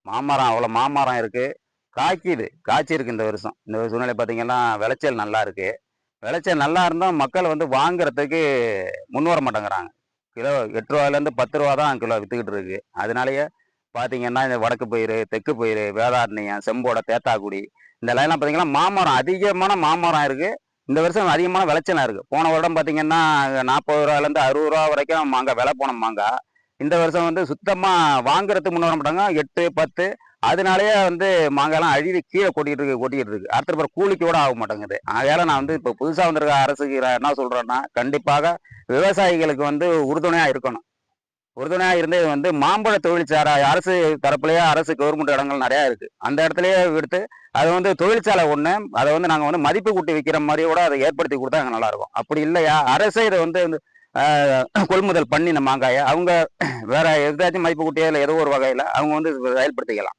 மாமரம் அவ்வளோ மாமரம் இருக்கு. காய்க்கிது. காய்ச்சிருக்கு இந்த வருஷம். இந்த சூழ்நிலை பார்த்தீங்கன்னா, விளைச்சல் நல்லா இருக்கு. விளைச்சல் நல்லா இருந்தும் மக்கள் வந்து வாங்குறதுக்கு முன்வர மாட்டேங்கிறாங்க. கிலோ ரூ. 8லேருந்து ரூ. 10 தான் கிலோ வித்துக்கிட்டு இருக்கு. அதனாலேயே பார்த்தீங்கன்னா, இந்த வடக்கு பயிறு, தெற்கு பயிறு, வேதாரண்யம், செம்போடை, தேத்தாக்குடி இந்த லைன்லாம் பார்த்தீங்கன்னா, மாமரம் அதிகமான மாமரம் இருக்கு. இந்த வருஷம் அதிகமான விளைச்சலா இருக்கு. போன வருடம் பார்த்தீங்கன்னா, ரூ. 40லேருந்து ரூ. 60 வரைக்கும் மாங்காய் விலை போன மாங்காய். இந்த வருஷம் வந்து சுத்தமா வாங்குறதுக்கு முன் வர மாட்டாங்க. 8, 10 அதனாலேயே வந்து மாங்காய்லாம் அழுவி கீழ கொட்டிக்கிட்டு இருக்கு. அடுத்த பிறகு கூலிக்கு கூட ஆக மாட்டேங்குது. ஆகையால நான் வந்து இப்போ புதுசா வந்திருக்க அரசுக்கு நான் என்ன சொல்றேன்னா, கண்டிப்பாக விவசாயிகளுக்கு வந்து உறுதுணையா இருக்கணும். உறுதுணையா இருந்து இது வந்து மாம்பழ தொழிற்சாலை அரசு தரப்புலயே அரசு கவர்மெண்ட் இடங்கள் நெறையா இருக்கு. அந்த இடத்துலயே எடுத்து அத வந்து தொழிற்சாலை ஒண்ணு, அத வந்து நாங்க வந்து மதிப்பு கூட்டி விக்கிற மாரி கூட அத ஏற்படுத்தி குடுத்தா எனக்கு நல்லாருக்கும். அப்படி இல்லையா, அரசே இத வந்து ஆ கொள்முதல் பண்ணி இந்த மாங்காய, அவங்க வேற எதாச்சும் மதிப்பு கூட்டியோ இல்ல ஏதோ ஒரு வகையில அவங்க வந்து செயல்படுத்திக்கலாம்.